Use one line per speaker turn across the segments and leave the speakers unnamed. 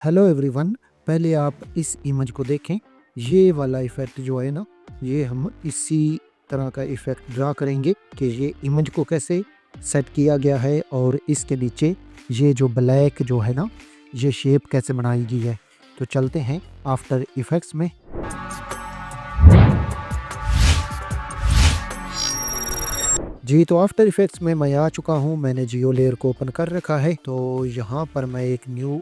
Hello everyone. पहले आप इस इमेज को देखें। ये वाला इफ़ेक्ट जो है ना, ये हम इसी तरह का इफ़ेक्ट ड्रा करेंगे कि ये इमेज को कैसे सेट किया गया है और इसके नीचे ये जो ब्लैक जो है ना, ये शेप कैसे बनाई गई है। तो चलते हैं आफ्टर इफ़ेक्ट्स में। जी, तो आफ्टर इफ़ेक्ट्स में मैं आ चुका हूँ। मैंने जियो लेयर को ओपन कर रखा है। तो यहाँ पर मैं एक न्यू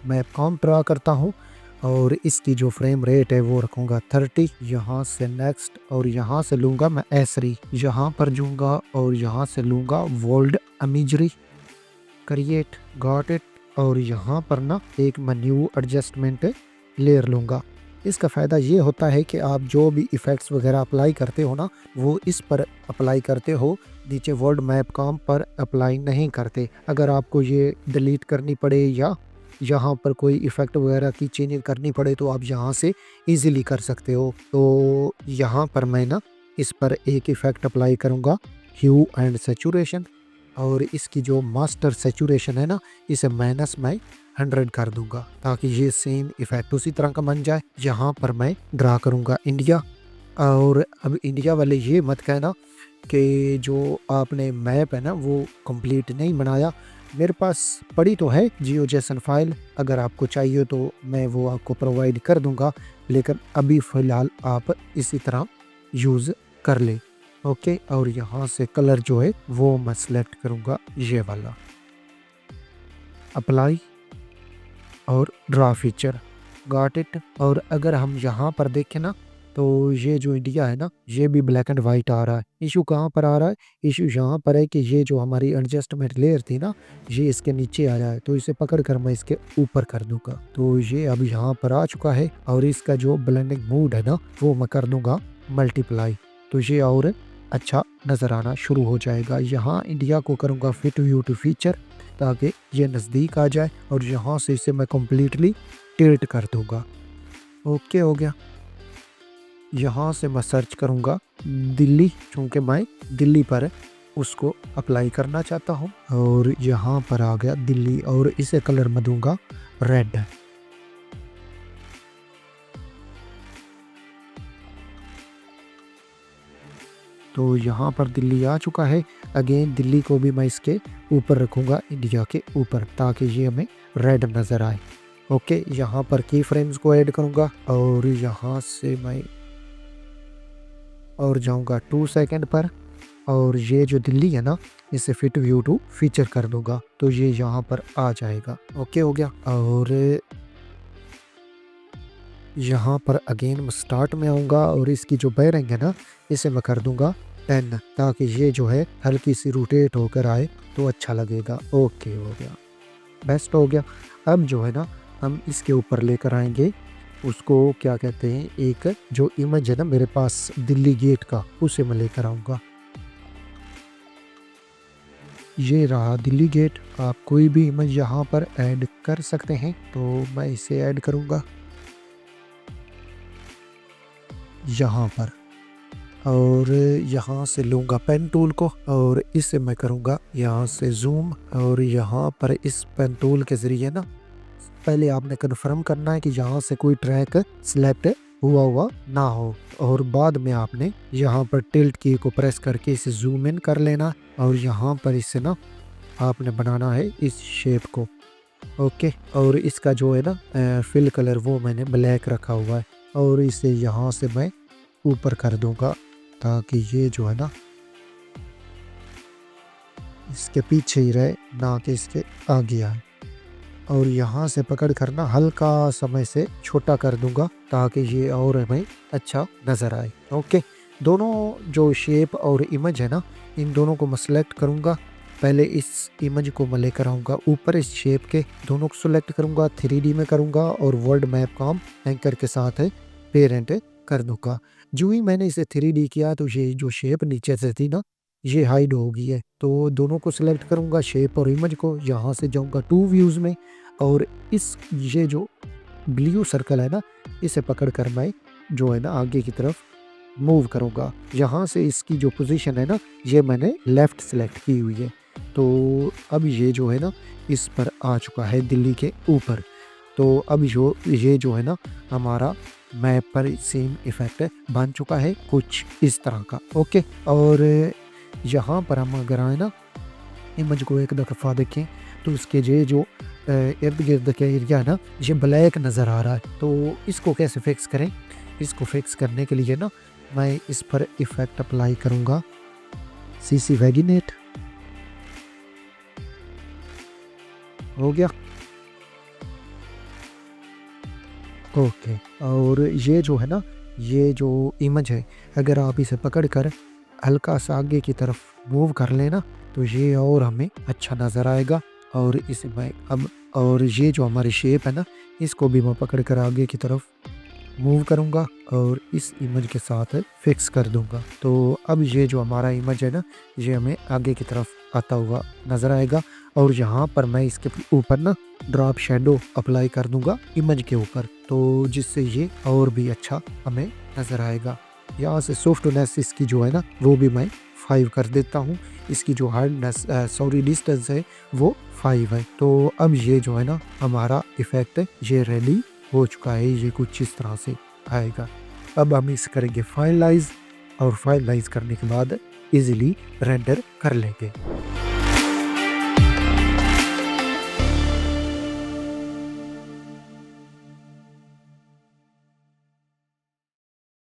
मैप कॉम ड्रा करता हूँ और इसकी जो फ्रेम रेट है वो रखूँगा 30। यहाँ से नेक्स्ट और यहाँ से लूँगा मैं एसरी, यहाँ पर जाऊँगा और यहाँ से लूँगा world imagery, create, got it. और यहाँ पर ना एक मैं न्यू एडजस्टमेंट लेयर लूँगा। इसका फ़ायदा ये होता है कि आप जो भी इफ़ेक्ट्स वगैरह अप्लाई करते हो ना, वो इस पर अप्लाई करते हो, नीचे वर्ल्ड मैप कॉम पर अप्लाई नहीं करते। अगर आपको ये डिलीट करनी पड़े या यहाँ पर कोई इफ़ेक्ट वगैरह की चेंजिंग करनी पड़े तो आप यहाँ से इजीली कर सकते हो। तो यहाँ पर मैं ना इस पर एक इफ़ेक्ट अप्लाई करूँगा, ह्यू एंड सैचुरेशन। और इसकी जो मास्टर सैचुरेशन है ना, इसे माइनस में 100 कर दूंगा ताकि ये सेम इफ़ेक्ट उसी तरह का बन जाए। यहाँ पर मैं ड्रा करूँगा इंडिया। और अब इंडिया वाले ये मत कहना कि जो आपने मैप है ना वो कंप्लीट नहीं बनाया। मेरे पास पड़ी तो है जियो जेसन फाइल, अगर आपको चाहिए तो मैं वो आपको प्रोवाइड कर दूंगा, लेकिन अभी फ़िलहाल आप इसी तरह यूज़ कर ले। ओके, और यहाँ से कलर जो है वो मैं सेलेक्ट करूँगा ये वाला, अप्लाई और ड्रा फीचर, गॉट इट। और अगर हम यहाँ पर देखें ना, तो ये जो इंडिया है ना, ये भी ब्लैक एंड वाइट आ रहा है। इशू कहाँ पर आ रहा है? इशू यहाँ पर है कि ये जो हमारी एडजस्टमेंट लेयर थी ना, ये इसके नीचे आ जाए, तो इसे पकड़ कर मैं इसके ऊपर कर दूंगा। तो ये अब यहाँ पर आ चुका है और इसका जो ब्लेंडिंग मूड है ना, वो मैं कर दूंगा मल्टीप्लाई। तो ये और अच्छा नज़र आना शुरू हो जाएगा। यहाँ इंडिया को करूँगा फिट व्यू टू फीचर ताकि ये नज़दीक आ जाए और यहाँ से इसे मैं कम्प्लीटली टिल्ट कर दूँगा। ओके हो गया। यहाँ से मैं सर्च करूँगा दिल्ली, चूँकि मैं दिल्ली पर उसको अप्लाई करना चाहता हूँ। और यहाँ पर आ गया दिल्ली और इसे कलर मैं दूँगा रेड। तो यहाँ पर दिल्ली आ चुका है। अगेन दिल्ली को भी मैं इसके ऊपर रखूँगा, इंडिया के ऊपर, ताकि ये हमें रेड नज़र आए। ओके, यहाँ पर की फ्रेम्स को ऐड करूँगा और यहाँ से मैं और जाऊँगा 2 सेकंड पर और ये जो दिल्ली है ना, इसे फिट व्यू टू फीचर कर दूँगा तो ये यहाँ पर आ जाएगा। ओके हो गया। और यहाँ पर अगेन मैं स्टार्ट में आऊँगा और इसकी जो बेयरिंग है ना, इसे मैं कर दूँगा 10 ताकि ये जो है हल्की सी रोटेट होकर आए तो अच्छा लगेगा। ओके हो गया, बेस्ट हो गया। अब जो है ना, हम इसके ऊपर लेकर आएंगे उसको, क्या कहते हैं, एक जो इमेज है ना मेरे पास दिल्ली गेट का, उसे मैं लेकर आऊँगा। ये रहा दिल्ली गेट। आप कोई भी इमेज यहाँ पर ऐड कर सकते हैं, तो मैं इसे ऐड करूँगा यहाँ पर और यहाँ से लूँगा पेन टूल को और इसे मैं करूँगा यहाँ से जूम। और यहाँ पर इस पेन टूल के ज़रिए ना, पहले आपने कन्फर्म करना है कि यहाँ से कोई ट्रैक सिलेक्ट हुआ ना हो और बाद में आपने यहाँ पर टिल्ट की को प्रेस करके इसे जूम इन कर लेना और यहाँ पर इसे ना आपने बनाना है इस शेप को। ओके, और इसका जो है ना फिल कलर वो मैंने ब्लैक रखा हुआ है और इसे यहाँ से मैं ऊपर कर दूंगा ताकि ये जो है ना इसके पीछे ही रहे, ना कि इसके आगे आए। और यहाँ से पकड़ कर ना हल्का समय से छोटा कर दूंगा ताकि ये और हमें अच्छा नज़र आए। ओके, दोनों जो शेप और इमेज है ना, इन दोनों को मैं सेलेक्ट करूँगा। पहले इस इमेज को मैं लेकर आऊँगा ऊपर, इस शेप के दोनों को सेलेक्ट करूँगा, 3D में करूँगा और वर्ल्ड मैप कॉम एंकर के साथ है पेरेंट कर दूँगा। जो ही मैंने इसे 3D किया तो ये जो शेप नीचे से थी ना, ये हाइड हो गई है। तो दोनों को सिलेक्ट करूँगा, शेप और इमेज को, यहाँ से जाऊँगा 2 व्यूज़ में और इस ये जो ब्लू सर्कल है ना, इसे पकड़ कर मैं जो है ना आगे की तरफ मूव करूँगा। यहाँ से इसकी जो पोजीशन है ना, ये मैंने लेफ़्ट सेलेक्ट की हुई है। तो अब ये जो है ना इस पर आ चुका है दिल्ली के ऊपर। तो अब जो ये जो है ना हमारा मैप पर सेम इफ़ेक्ट बन चुका है कुछ इस तरह का। ओके, और यहाँ पर हम अगर आए ना इमेज को एक दफ़ा देखें तो उसके ये जो इर्द-गिर्द का एरिया है ना ये ब्लैक नज़र आ रहा है। तो इसको कैसे फिक्स करें? इसको फिक्स करने के लिए ना मैं इस पर इफ़ेक्ट अप्लाई करूँगा, सीसी वेगिनेट हो गया। ओके, और ये जो है ना ये जो इमेज है अगर आप इसे पकड़ कर हल्का सा आगे की तरफ मूव कर लें ना तो ये और हमें अच्छा नज़र आएगा। और इसमें अब और ये जो हमारी शेप है ना इसको भी मैं पकड़ कर आगे की तरफ मूव करूँगा और इस इमेज के साथ फिक्स कर दूँगा। तो अब ये जो हमारा इमेज है ना ये हमें आगे की तरफ आता हुआ नज़र आएगा। और यहाँ पर मैं इसके ऊपर ना ड्रॉप शैडो अप्लाई कर दूँगा इमेज के ऊपर, तो जिससे ये और भी अच्छा हमें नज़र आएगा। यहाँ से सॉफ्टनेस इसकी जो है ना वो भी मैं 5 कर देता हूँ। इसकी जो हार्डनेस डिस्टेंस है वो 5 है। तो अब ये जो है ना हमारा इफ़ेक्ट ये रेडी हो चुका है, ये कुछ इस तरह से आएगा। अब हम इसे करेंगे फाइनलाइज़ और फाइनलाइज़ करने के बाद ईज़िली रेंडर कर लेंगे।